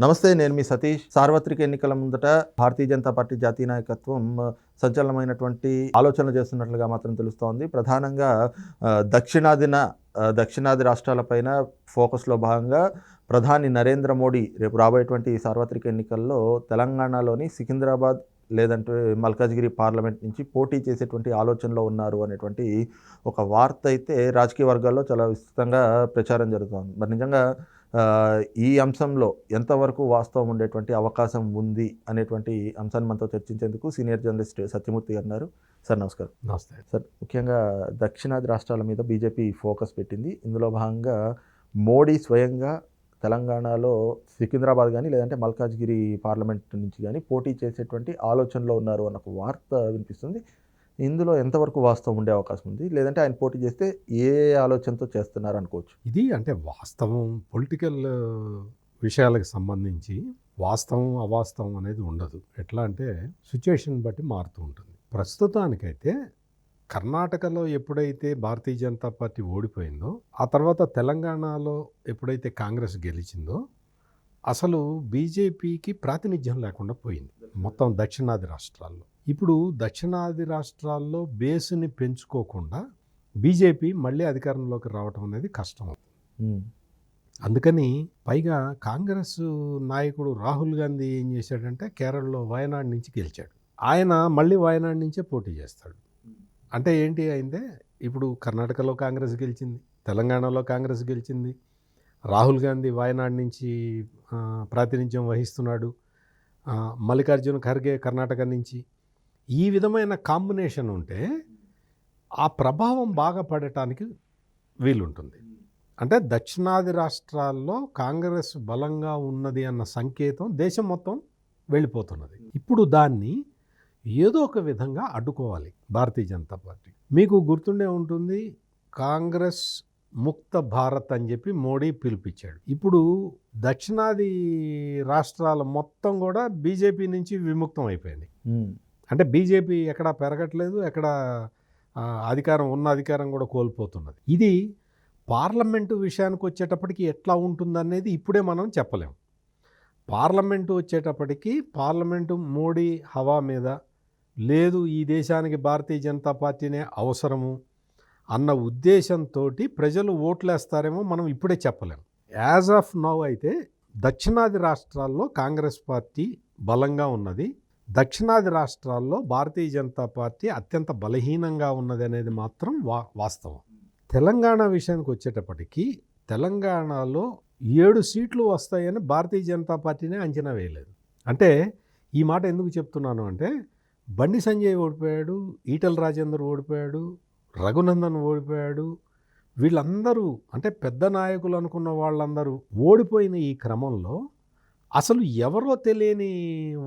నమస్తే, నేను మీ సతీష్. సార్వత్రిక ఎన్నికల ముందట భారతీయ జనతా పార్టీ జాతీయ నాయకత్వం సంచలనమైనటువంటి ఆలోచనలు చేస్తున్నట్లుగా మాత్రం తెలుస్తోంది. ప్రధానంగా దక్షిణాది రాష్ట్రాలపైన ఫోకస్లో భాగంగా ప్రధాని నరేంద్ర మోడీ రేపు రాబోయేటువంటి సార్వత్రిక ఎన్నికల్లో తెలంగాణలోని సికింద్రాబాద్ లేదంటే మల్కాజ్గిరి పార్లమెంట్ నుంచి పోటీ చేసేటువంటి ఆలోచనలో ఉన్నారు అనేటువంటి ఒక వార్త అయితే రాజకీయ వర్గాల్లో చాలా విస్తృతంగా ప్రచారం జరుగుతోంది. మరి నిజంగా ఈ అంశంలో ఎంతవరకు వాస్తవం ఉండేటువంటి అవకాశం ఉంది అనేటువంటి అంశాన్ని మనతో చర్చించేందుకు సీనియర్ జర్నలిస్ట్ సత్యమూర్తి గారు ఉన్నారు. సార్ నమస్కారం. నమస్తే సార్, ముఖ్యంగా దక్షిణాది రాష్ట్రాల మీద బీజేపీ ఫోకస్ పెట్టింది. ఇందులో భాగంగా మోడీ స్వయంగా తెలంగాణలో సికింద్రాబాద్ కానీ లేదంటే మల్కాజ్గిరి పార్లమెంట్ నుంచి కానీ పోటీ చేసేటువంటి ఆలోచనలో ఉన్నారు అన్న ఒక వార్త వినిపిస్తుంది. ఇందులో ఎంతవరకు వాస్తవం ఉండే అవకాశం ఉంది, లేదంటే ఆయన పోటీ చేస్తే ఏ ఆలోచనతో చేస్తున్నారు అనుకోవచ్చు? ఇది అంటే వాస్తవం పొలిటికల్ విషయాలకు సంబంధించి వాస్తవం అవాస్తవం అనేది ఉండదు. ఎట్లా అంటే సిచ్యుయేషన్ బట్టి మారుతూ ఉంటుంది. ప్రస్తుతానికైతే కర్ణాటకలో ఎప్పుడైతే భారతీయ జనతా పార్టీ ఓడిపోయిందో, ఆ తర్వాత తెలంగాణలో ఎప్పుడైతే కాంగ్రెస్ గెలిచిందో, అసలు బీజేపీకి ప్రాతినిధ్యం లేకుండా పోయింది మొత్తం దక్షిణాది రాష్ట్రాల్లో. ఇప్పుడు దక్షిణాది రాష్ట్రాల్లో బేస్ని పెంచుకోకుండా బీజేపీ మళ్ళీ అధికారంలోకి రావటం అనేది కష్టం. అందుకని పైగా కాంగ్రెస్ నాయకుడు రాహుల్ గాంధీ ఏం చేశాడంటే కేరళలో వయనాడ్ నుంచి గెలిచాడు. ఆయన మళ్ళీ వయనాడ్ నుంచే పోటీ చేస్తాడు. అంటే ఏంటి అయిందే, ఇప్పుడు కర్ణాటకలో కాంగ్రెస్ గెలిచింది, తెలంగాణలో కాంగ్రెస్ గెలిచింది, రాహుల్ గాంధీ వయనాడ్ నుంచి ప్రాతినిధ్యం వహిస్తున్నాడు, మల్లికార్జున ఖర్గే కర్ణాటక నుంచి. ఈ విధమైన కాంబినేషన్ ఉంటే ఆ ప్రభావం బాగా పడటానికి వీలుంటుంది. అంటే దక్షిణాది రాష్ట్రాల్లో కాంగ్రెస్ బలంగా ఉన్నది అన్న సంకేతం దేశం మొత్తం వెళ్ళిపోతున్నది. ఇప్పుడు దాన్ని ఏదో ఒక విధంగా అడ్డుకోవాలి భారతీయ జనతా పార్టీ. మీకు గుర్తుండే ఉంటుంది, కాంగ్రెస్ ముక్త భారత్ అని చెప్పి మోడీ పిలిపించాడు. ఇప్పుడు దక్షిణాది రాష్ట్రాల మొత్తం కూడా బీజేపీ నుంచి విముక్తం అయిపోయింది. అంటే బీజేపీ ఎక్కడా పెరగట్లేదు, ఎక్కడ అధికారం కూడా కోల్పోతున్నది. ఇది పార్లమెంటు విషయానికి వచ్చేటప్పటికి ఎట్లా ఉంటుందనేది ఇప్పుడే మనం చెప్పలేము. పార్లమెంటు వచ్చేటప్పటికి పార్లమెంటు మోడీ హవా మీద లేదు, ఈ దేశానికి భారతీయ జనతా పార్టీనే అవసరము అన్న ఉద్దేశంతో ప్రజలు ఓట్లేస్తారేమో మనం ఇప్పుడే చెప్పలేము. యాజ్ ఆఫ్ నౌ అయితే దక్షిణాది రాష్ట్రాల్లో కాంగ్రెస్ పార్టీ బలంగా ఉన్నది, దక్షిణాది రాష్ట్రాల్లో భారతీయ జనతా పార్టీ అత్యంత బలహీనంగా ఉన్నది అనేది మాత్రం వాస్తవం. తెలంగాణ విషయానికి వచ్చేటప్పటికి తెలంగాణలో 7 సీట్లు వస్తాయని భారతీయ జనతా పార్టీనే అంచనా వేయలేదు. అంటే ఈ మాట ఎందుకు చెప్తున్నాను అంటే, బండి సంజయ్ ఓడిపోయాడు, ఈటల రాజేందర్ ఓడిపోయాడు, రఘునందన్ ఓడిపోయాడు, వీళ్ళందరూ అంటే పెద్ద నాయకులు అనుకున్న వాళ్ళందరూ ఓడిపోయిన ఈ క్రమంలో అసలు ఎవరో తెలియని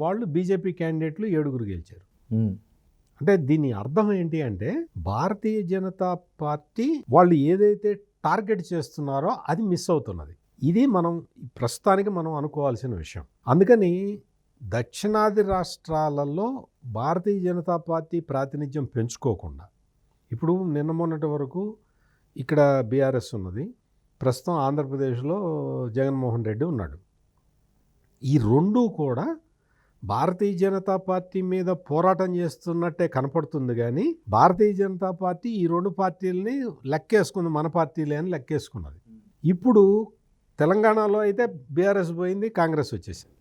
వాళ్ళు బీజేపీ క్యాండిడేట్లు 7 గెలిచారు. అంటే దీని అర్థం ఏంటి అంటే, భారతీయ జనతా పార్టీ వాళ్ళు ఏదైతే టార్గెట్ చేస్తున్నారో అది మిస్ అవుతున్నది. ఇది ప్రస్తుతానికి మనం అనుకోవాల్సిన విషయం. అందుకని దక్షిణాది రాష్ట్రాలలో భారతీయ జనతా పార్టీ ప్రాతినిధ్యం పెంచుకోకుండా, ఇప్పుడు నిన్న మొన్నటి వరకు ఇక్కడ బీఆర్ఎస్ ఉన్నది, ప్రస్తుతం ఆంధ్రప్రదేశ్లో జగన్మోహన్ రెడ్డి ఉన్నాడు. ఈ రెండూ కూడా భారతీయ జనతా పార్టీ మీద పోరాటం చేస్తున్నట్టే కనపడుతుంది. కానీ భారతీయ జనతా పార్టీ ఈ 2 పార్టీలని లెక్కేసుకుంది, మన పార్టీలే అని లెక్కేసుకున్నది. ఇప్పుడు తెలంగాణలో అయితే బీఆర్ఎస్ పోయింది, కాంగ్రెస్ వచ్చేసింది.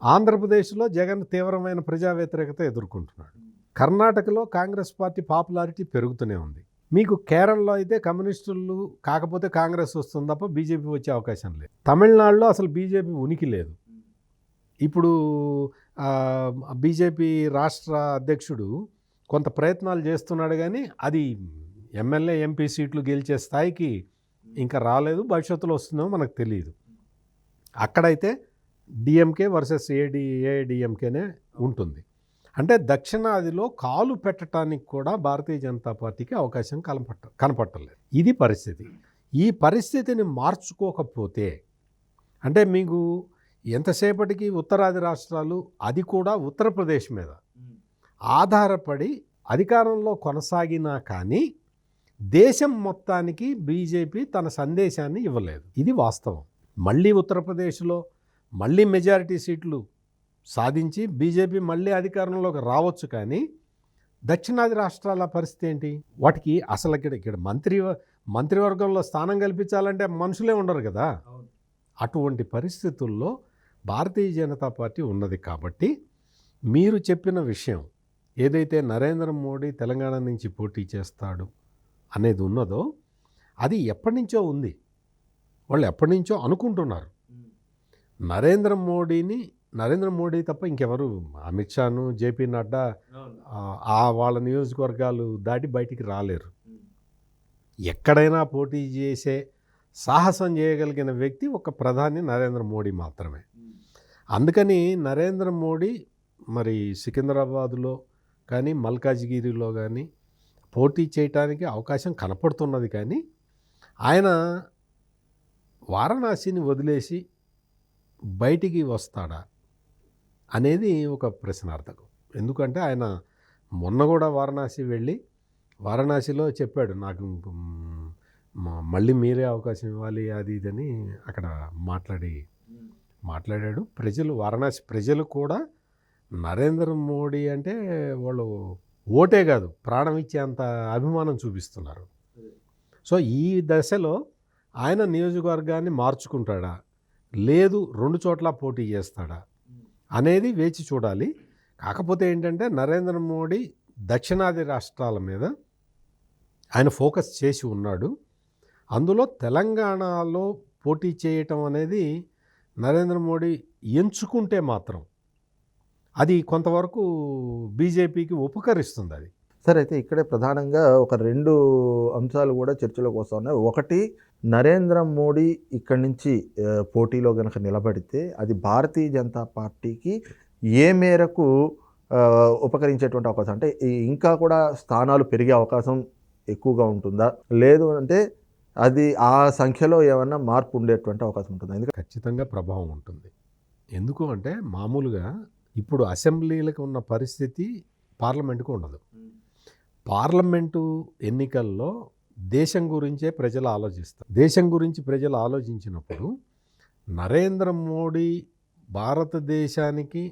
ఆంధ్రప్రదేశ్లో జగన్ తీవ్రమైన ప్రజా వ్యతిరేకత ఎదుర్కొంటున్నాడు. కర్ణాటకలో కాంగ్రెస్ పార్టీ పాపులారిటీ పెరుగుతూనే ఉంది. మీకు కేరళలో అయితే కమ్యూనిస్టులు కాకపోతే కాంగ్రెస్ వస్తుంది తప్ప బీజేపీ వచ్చే అవకాశం లేదు. తమిళనాడులో అసలు బీజేపీ ఉనికి లేదు. ఇప్పుడు బీజేపీ రాష్ట్ర అధ్యక్షుడు కొంత ప్రయత్నాలు చేస్తున్నాడు, కానీ అది ఎమ్మెల్యే ఎంపీ సీట్లు గెలిచే స్థాయికి ఇంకా రాలేదు. భవిష్యత్తులో వస్తుందో మనకు తెలియదు. అక్కడైతే డిఎంకే వర్సెస్ ఏఐడిఎంకేనే ఉంటుంది. అంటే దక్షిణాదిలో కాలు పెట్టడానికి కూడా భారతీయ జనతా పార్టీకి అవకాశం కనపట్టలేదు. ఇది పరిస్థితి. ఈ పరిస్థితిని మార్చుకోకపోతే, అంటే మీకు ఎంతసేపటికి ఉత్తరాది రాష్ట్రాలు, అది కూడా ఉత్తరప్రదేశ్ మీద ఆధారపడి అధికారంలో కొనసాగినా కానీ దేశం మొత్తానికి బీజేపీ తన సందేశాన్ని ఇవ్వలేదు. ఇది వాస్తవం. మళ్ళీ ఉత్తరప్రదేశ్లో మళ్ళీ మెజారిటీ సీట్లు సాధించి బీజేపీ మళ్ళీ అధికారంలోకి రావచ్చు. కానీ దక్షిణాది రాష్ట్రాల పరిస్థితి ఏంటి? వాటికి అసలు ఇక్కడ మంత్రివర్గంలో స్థానం కల్పించాలంటే మనుషులే ఉండరు కదా. అటువంటి పరిస్థితుల్లో భారతీయ జనతా పార్టీ ఉన్నది. కాబట్టి మీరు చెప్పిన విషయం ఏదైతే నరేంద్ర మోడీ తెలంగాణ నుంచి పోటీ చేస్తాడు అనేది ఉన్నదో అది ఎప్పటి నుంచో ఉంది. వాళ్ళు ఎప్పటి నుంచో అనుకుంటున్నారు. నరేంద్ర మోడీ తప్ప ఇంకెవరు, అమిత్ షాను, జేపీ నడ్డా వాళ్ళ నియోజకవర్గాలు దాటి బయటికి రాలేరు. ఎక్కడైనా పోటీ చేసే సాహసం చేయగలిగిన వ్యక్తి ఒక ప్రధాని నరేంద్ర మోడీ మాత్రమే. అందుకని నరేంద్ర మోడీ మరి సికింద్రాబాదులో కానీ మల్కాజ్గిరిలో కానీ పోటీ చేయటానికి అవకాశం కనపడుతున్నది. కానీ ఆయన వారణాసిని వదిలేసి బయటికి వస్తాడా అనేది ఒక ప్రశ్నార్థకం. ఎందుకంటే ఆయన మొన్న కూడా వారణాసి వెళ్ళి వారణాసిలో చెప్పాడు, నాకు మళ్ళీ మీరే అవకాశం ఇవ్వాలి అది ఇదని అక్కడ మాట్లాడాడు. వారణాసి ప్రజలు కూడా నరేంద్ర మోడీ అంటే వాళ్ళు ఓటే కాదు ప్రాణం ఇచ్చేంత అభిమానం చూపిస్తున్నారు. సో ఈ దశలో ఆయన నియోజకవర్గాన్ని మార్చుకుంటాడా, లేదు 2 చోట్ల పోటీ చేస్తాడా అనేది వేచి చూడాలి. కాకపోతే ఏంటంటే నరేంద్ర మోడీ దక్షిణాది రాష్ట్రాల మీద ఆయన ఫోకస్ చేసి ఉన్నాడు. అందులో తెలంగాణలో పోటీ చేయటం అనేది నరేంద్ర మోడీ ఎంచుకుంటే మాత్రం అది కొంతవరకు బీజేపీకి ఉపకరిస్తుంది. అది సరే, అయితే ఇక్కడే ప్రధానంగా ఒక 2 అంశాలు కూడా చర్చలోకి వస్తూ ఉన్నాయి. ఒకటి, నరేంద్ర మోడీ ఇక్కడి నుంచి పోటీలో కనుక నిలబడితే అది భారతీయ జనతా పార్టీకి ఏ మేరకు ఉపకరించేటువంటి అవకాశం, అంటే ఇంకా కూడా స్థానాలు పెరిగే అవకాశం ఎక్కువగా ఉంటుందా, లేదు అంటే అది ఆ సంఖ్యలో ఏమన్నా మార్పు ఉండేటువంటి అవకాశం ఉంటుందా? ఎందుకంటే ఖచ్చితంగా ప్రభావం ఉంటుంది. ఎందుకు అంటే మామూలుగా ఇప్పుడు అసెంబ్లీలకు ఉన్న పరిస్థితి పార్లమెంటుకు ఉండదు. పార్లమెంటు ఎన్నికల్లో దేశం గురించే ప్రజలు ఆలోచిస్తారు. దేశం గురించి ప్రజలు ఆలోచించినప్పుడు నరేంద్ర మోడీ భారతదేశానికి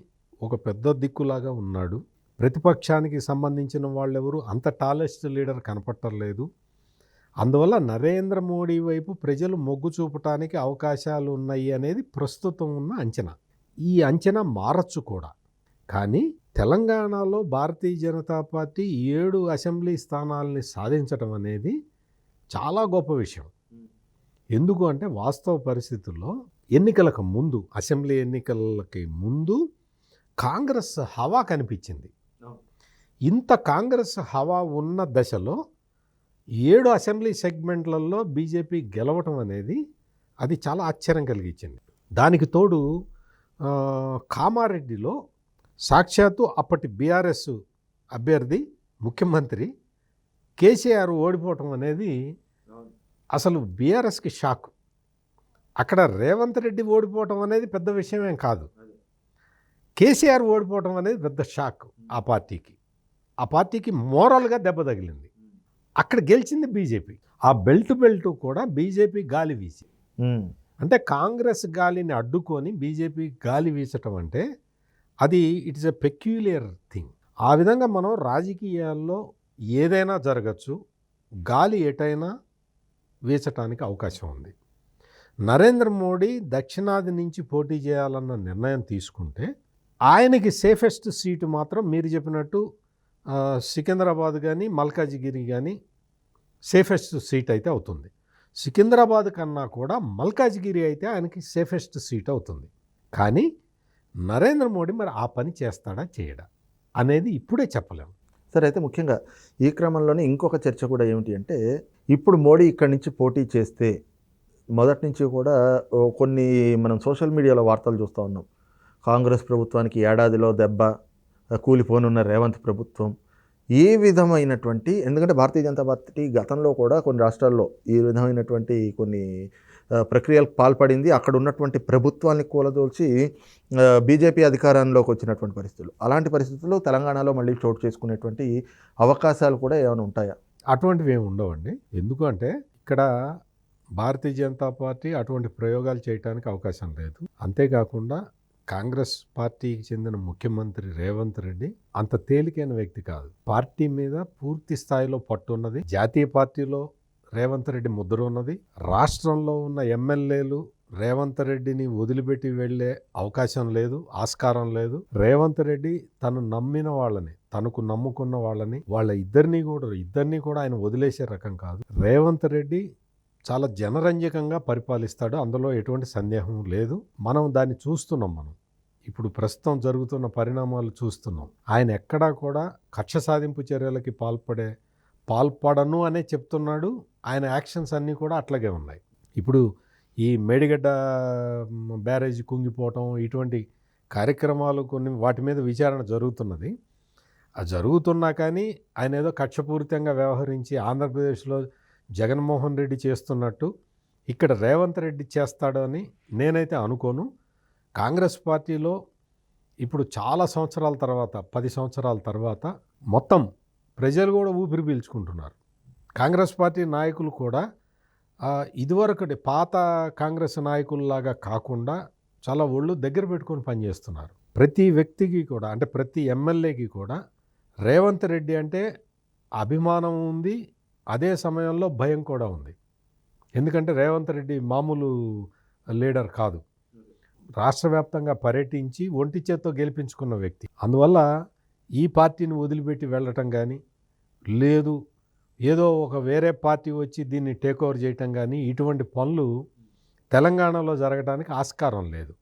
ఒక పెద్ద దిక్కులాగా ఉన్నాడు. ప్రతిపక్షానికి సంబంధించిన వాళ్ళెవరు అంత టాలెస్ట్ లీడర్ కనపట్టలేదు. అందువల్ల నరేంద్ర మోడీ వైపు ప్రజలు మొగ్గు చూపటానికి అవకాశాలు ఉన్నాయి అనేది ప్రస్తుతం ఉన్న అంచనా. ఈ అంచనా మారచ్చు కూడా. కానీ తెలంగాణలో భారతీయ జనతా పార్టీ 7 అసెంబ్లీ స్థానాలని సాధించడం అనేది చాలా గొప్ప విషయం. ఎందుకు అంటే వాస్తవ పరిస్థితుల్లో ఎన్నికలకు ముందు, అసెంబ్లీ ఎన్నికలకి ముందు కాంగ్రెస్ హవా కనిపించింది. ఇంత కాంగ్రెస్ హవా ఉన్న దశలో 7 అసెంబ్లీ సెగ్మెంట్లలో బీజేపీ గెలవటం అనేది అది చాలా ఆశ్చర్యం కలిగించింది. దానికి తోడు కామారెడ్డిలో సాక్షాత్తు అప్పటి బీఆర్ఎస్ అభ్యర్థి ముఖ్యమంత్రి కేసీఆర్ ఓడిపోవటం అనేది అసలు బీఆర్ఎస్కి షాక్. అక్కడ రేవంత్ రెడ్డి ఓడిపోవటం అనేది పెద్ద విషయమేం కాదు, కేసీఆర్ ఓడిపోవటం అనేది పెద్ద షాక్. ఆ పార్టీకి మోరల్గా దెబ్బ తగిలింది. అక్కడ గెలిచింది బీజేపీ. ఆ బెల్ట్ కూడా బీజేపీ గాలి వీసి, అంటే కాంగ్రెస్ గాలిని అడ్డుకొని బీజేపీ గాలి వీచటం అంటే అది ఇట్స్ ఎ పెక్యులియర్ థింగ్. ఆ విధంగా మనం రాజకీయాల్లో ఏదైనా జరగచ్చు, గాలి ఎటైనా వీచటానికి అవకాశం ఉంది. నరేంద్ర మోడీ దక్షిణాది నుంచి పోటీ చేయాలన్న నిర్ణయం తీసుకుంటే ఆయనకి సేఫెస్ట్ సీటు మాత్రం మీరు చెప్పినట్టు సికింద్రాబాద్ కానీ మల్కాజ్గిరి కానీ సేఫెస్ట్ సీట్ అయితే అవుతుంది. సికింద్రాబాద్ కన్నా కూడా మల్కాజ్గిరి అయితే ఆయనకి సేఫెస్ట్ సీట్ అవుతుంది. కానీ నరేంద్ర మోడీ మరి ఆ పని చేస్తాడా చేయడా అనేది ఇప్పుడే చెప్పలేము. సరే, అయితే ముఖ్యంగా ఈ క్రమంలోనే ఇంకొక చర్చ కూడా ఏమిటి అంటే, ఇప్పుడు మోడీ ఇక్కడి నుంచి పోటీ చేస్తే మొదటి నుంచి కూడా కొన్ని మనం సోషల్ మీడియాలో వార్తలు చూస్తూ ఉన్నాం. కాంగ్రెస్ ప్రభుత్వానికి ఏడాదిలో దెబ్బ, కూలిపోనున్న రేవంత్ ప్రభుత్వం, ఈ విధమైనటువంటి, ఎందుకంటే భారతీయ జనతా పార్టీ గతంలో కూడా కొన్ని రాష్ట్రాల్లో ఈ విధమైనటువంటి కొన్ని ప్రక్రియలకు పాల్పడింది. అక్కడ ఉన్నటువంటి ప్రభుత్వాన్ని కూలదోల్చి బీజేపీ అధికారంలోకి వచ్చినటువంటి పరిస్థితులు. అలాంటి పరిస్థితుల్లో తెలంగాణలో మళ్ళీ చోటు చేసుకునేటువంటి అవకాశాలు కూడా ఏమైనా ఉంటాయా? అటువంటివి ఏమి ఉండవండి. ఎందుకంటే ఇక్కడ భారతీయ జనతా పార్టీ అటువంటి ప్రయోగాలు చేయడానికి అవకాశం లేదు. అంతేకాకుండా కాంగ్రెస్ పార్టీకి చెందిన ముఖ్యమంత్రి రేవంత్ రెడ్డి అంత తేలికైన వ్యక్తి కాదు. పార్టీ మీద పూర్తి స్థాయిలో పట్టు ఉన్నది. జాతీయ పార్టీలో రేవంత్ రెడ్డి ముద్ర ఉన్నది. రాష్ట్రంలో ఉన్న ఎమ్మెల్యేలు రేవంత్ రెడ్డిని వదిలిపెట్టి వెళ్ళే అవకాశం లేదు, ఆస్కారం లేదు. రేవంత్ రెడ్డి తను నమ్మిన వాళ్ళని, తనకు నమ్ముకున్న వాళ్ళని, ఇద్దరిని కూడా ఆయన వదిలేసే రకం కాదు. రేవంత్ రెడ్డి చాలా జనరంజకంగా పరిపాలిస్తాడు, అందులో ఎటువంటి సందేహం లేదు. మనం దాన్ని చూస్తున్నాం. ఇప్పుడు ప్రస్తుతం జరుగుతున్న పరిణామాలు చూస్తున్నాం. ఆయన ఎక్కడా కూడా కక్ష సాధింపు చర్యలకి పాల్పడను అనే చెప్తున్నాడు. ఆయన యాక్షన్స్ అన్నీ కూడా అట్లాగే ఉన్నాయి. ఇప్పుడు ఈ మేడిగడ్డ బ్యారేజ్ కుంగిపోవటం, ఇటువంటి కార్యక్రమాలు కొన్ని వాటి మీద విచారణ జరుగుతున్నది. అది జరుగుతున్నా కానీ ఆయన ఏదో కక్షపూరితంగా వ్యవహరించి ఆంధ్రప్రదేశ్లో జగన్మోహన్ రెడ్డి చేస్తున్నట్టు ఇక్కడ రేవంత్ రెడ్డి చేస్తాడు అని నేనైతే అనుకోను. కాంగ్రెస్ పార్టీలో ఇప్పుడు చాలా సంవత్సరాల తర్వాత, 10 సంవత్సరాల తర్వాత మొత్తం ప్రజలు కూడా ఊపిరి పీల్చుకుంటున్నారు. కాంగ్రెస్ పార్టీ నాయకులు కూడా ఇదివరకటి పాత కాంగ్రెస్ నాయకుల్లాగా కాకుండా చాలా ఒళ్ళు దగ్గర పెట్టుకొని పనిచేస్తున్నారు. ప్రతి వ్యక్తికి కూడా, అంటే ప్రతి ఎమ్మెల్యేకి కూడా రేవంత్ రెడ్డి అంటే అభిమానం ఉంది, అదే సమయంలో భయం కూడా ఉంది. ఎందుకంటే రేవంత్ రెడ్డి మామూలు లీడర్ కాదు. రాష్ట్ర వ్యాప్తంగా పర్యటించి ఒంటి చేత్తో గెలిపించుకున్న వ్యక్తి. అందువల్ల ఈ పార్టీని వదిలిపెట్టి వెళ్ళటం కానీ, లేదు ఏదో ఒక వేరే పార్టీ వచ్చి దీన్ని టేక్ ఓవర్ చేయటం కానీ, ఇటువంటి పనులు తెలంగాణలో జరగడానికి ఆస్కారం లేదు.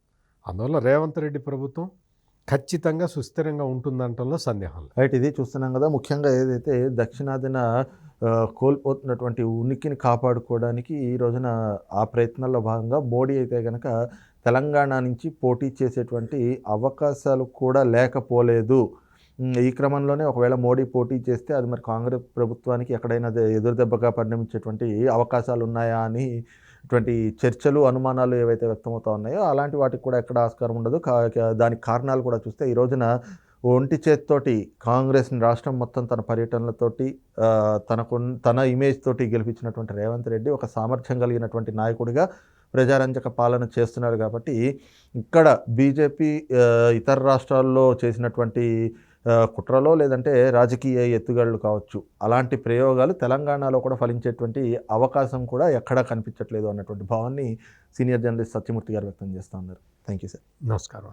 అందువల్ల రేవంత్ రెడ్డి ప్రభుత్వం ఖచ్చితంగా సుస్థిరంగా ఉంటుందంటంలో సందేహం లేదు. రైట్, ఇది చూస్తున్నాం కదా. ముఖ్యంగా ఏదైతే దక్షిణాదిన కోల్పోతున్నటువంటి ఉనికిని కాపాడుకోవడానికి ఈ రోజున ఆ ప్రయత్నాల్లో భాగంగా మోడీ అయితే కనుక తెలంగాణ నుంచి పోటీ చేసేటువంటి అవకాశాలు కూడా లేకపోలేదు. ఈ క్రమంలోనే ఒకవేళ మోడీ పోటీ చేస్తే అది మరి కాంగ్రెస్ ప్రభుత్వానికి ఎక్కడైనా ఎదురుదెబ్బగా పరిణమించేటువంటి అవకాశాలు ఉన్నాయా అని ఇటువంటి చర్చలు, అనుమానాలు ఏవైతే వ్యక్తమవుతా ఉన్నాయో అలాంటి వాటికి కూడా ఎక్కడ ఆస్కారం ఉండదు. దానికి కారణాలు కూడా చూస్తే ఈ రోజున ఒంటి చేత్తోటి కాంగ్రెస్ని రాష్ట్రం మొత్తం తన పర్యటనలతోటి తన ఇమేజ్ తోటి గెలిపించినటువంటి రేవంత్ రెడ్డి ఒక సామర్థ్యం కలిగినటువంటి నాయకుడిగా ప్రజారంజక పాలన చేస్తున్నారు. కాబట్టి ఇక్కడ బీజేపీ ఇతర రాష్ట్రాల్లో చేసినటువంటి కుట్రలో లేదంటే రాజకీయ ఎత్తుగడలు కావచ్చు, అలాంటి ప్రయోగాలు తెలంగాణలో కూడా ఫలించేటువంటి అవకాశం కూడా ఎక్కడా కనిపించట్లేదు అన్నటువంటి భావాన్ని సీనియర్ జర్నలిస్ట్ సత్యమూర్తి గారు వ్యక్తం చేస్తూ ఉన్నారు. Thank you sir. నమస్కారం.